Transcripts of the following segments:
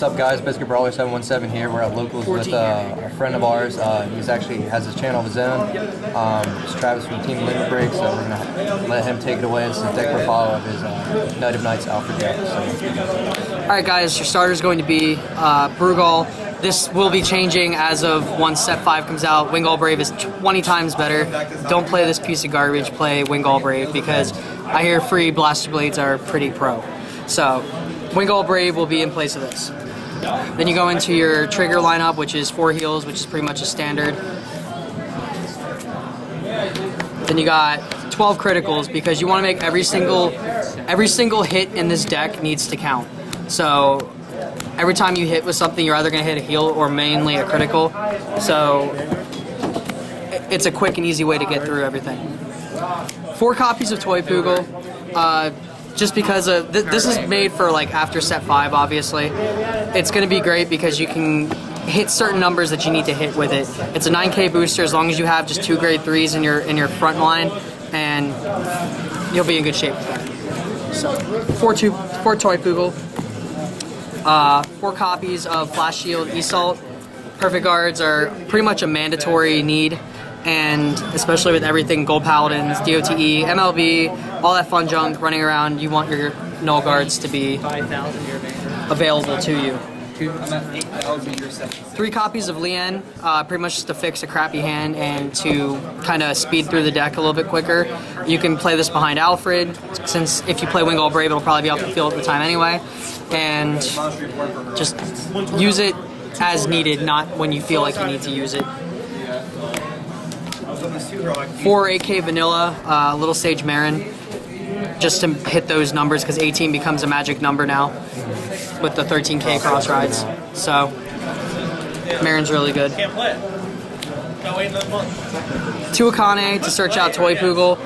What's up, guys? Biscuit Brawler 717 here. We're at Locals with a friend of ours. He's actually has his channel of his own. It's Travis from Team Limit Break, so we're gonna let him take it away. This is a deck profile of his Night of Nights Alfred deck. So. Alright guys, your starter is going to be Brugal. This will be changing as of once set 5 comes out. Wingal Brave is 20 times better. Don't play this piece of garbage, play Wingal Brave, because I hear free Blaster Blades are pretty pro. So, Wingal Brave will be in place of this. Then you go into your trigger lineup, which is 4 heals, which is pretty much a standard. Then you got 12 criticals, because you want to make every single hit in this deck needs to count. So every time you hit with something, you're either going to hit a heal or mainly a critical. So it's a quick and easy way to get through everything. 4 copies of Toy Poogle. Just because this is made for like after set 5, obviously. It's going to be great because you can hit certain numbers that you need to hit with it. It's a 9K booster as long as you have just 2 grade 3s in your front line, and you'll be in good shape with that. So 4 Toy Poogle. 4 copies of Flash Shield Assault. Perfect Guards are pretty much a mandatory need, and especially with everything Gold Paladins, DOTE, MLB, all that fun junk running around, you want your Null Guards to be available to you. 3 copies of Lien, pretty much just to fix a crappy hand and to kind of speed through the deck a little bit quicker. You can play this behind Alfred, since if you play Wingal Brave, it'll probably be off the field at the time anyway. And just use it as needed, not when you feel like you need to use it. 4 8K Vanilla, Little Sage Marin, just to hit those numbers, because 18 becomes a magic number now with the 13K cross rides. So Marin's really good. 2 Akane to search out Toy Poogle.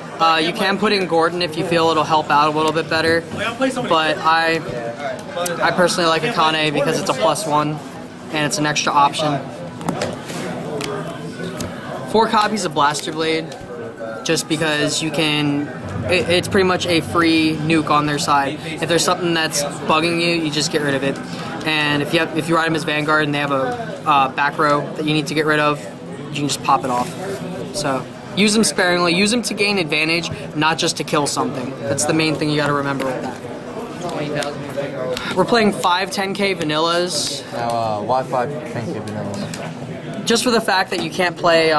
You can put in Gordon if you feel it'll help out a little bit better, but I personally like Akane because it's a +1 and it's an extra option. 4 copies of Blaster Blade, just because you can. It's pretty much a free nuke on their side. If there's something that's bugging you, you just get rid of it. And if you ride them as Vanguard and they have a back row that you need to get rid of, you can just pop it off. So use them sparingly. Use them to gain advantage, not just to kill something. That's the main thing you got to remember with that. We're playing 5 10K vanillas. Now, why 5 10K vanillas? Just for the fact that you can't play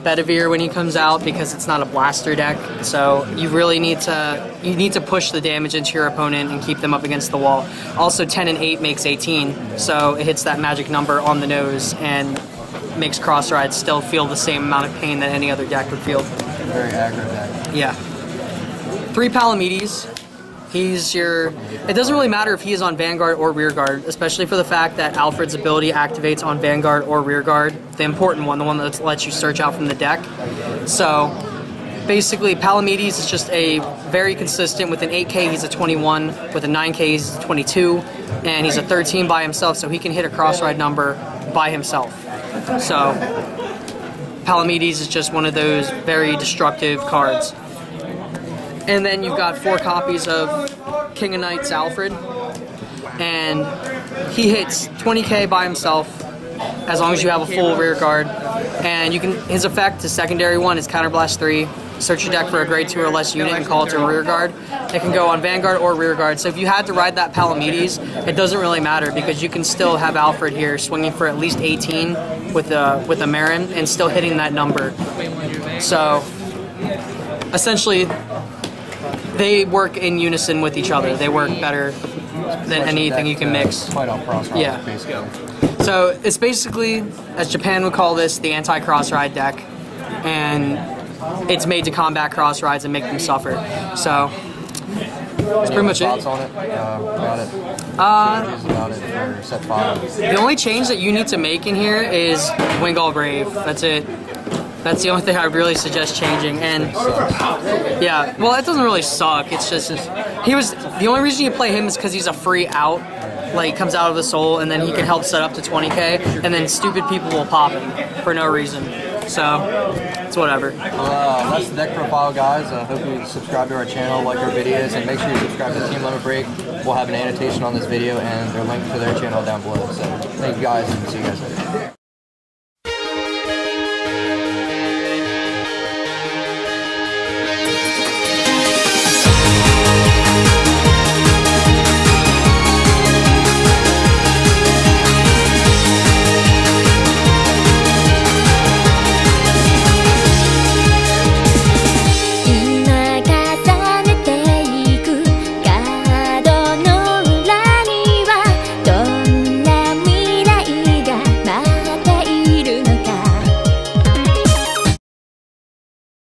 Bedivere when he comes out, because it's not a blaster deck. So you really need to push the damage into your opponent and keep them up against the wall. Also, 10 and 8 makes 18, so it hits that magic number on the nose and makes cross rides still feel the same amount of pain that any other deck would feel. Very aggro deck. Yeah. 3 Palamedes. It doesn't really matter if he is on Vanguard or Rearguard, especially for the fact that Alfred's ability activates on Vanguard or Rearguard, the important one, the one that lets you search out from the deck. So basically, Palamedes is just a very consistent. With an 8K, he's a 21. With a 9K, he's a 22. And he's a 13 by himself, so he can hit a cross-ride number by himself. So Palamedes is just one of those very destructive cards. And then you've got 4 copies of King of Knights Alfred, and he hits 20K by himself as long as you have a full rear guard. And his effect, his secondary one, is Counterblast 3. Search your deck for a grade 2 or less unit and call it to a rear guard. It can go on Vanguard or rear guard. So if you had to ride that Palamedes, it doesn't really matter, because you can still have Alfred here swinging for at least 18 with a Marin and still hitting that number. So essentially, they work in unison with each other. They work better than anything you can mix. Quite off cross ride, yeah. basically. So it's basically, as Japan would call this, the anti-cross ride deck, and it's made to combat cross rides and make them suffer. So that's pretty much it. Thoughts on it? About it for set 5. The only change that you need to make in here is Wingal Brave. That's it. That's the only thing I would really suggest changing. And yeah, well, it doesn't really suck. It's just the only reason you play him is because he's a free out. Like, he comes out of the soul, and then he can help set up to 20K, and then stupid people will pop him for no reason. So it's whatever. That's the deck profile, guys. I hope you subscribe to our channel, like our videos, and make sure you subscribe to Team Limit Break. We'll have an annotation on this video and their link to their channel down below. So thank you guys, and see you guys later.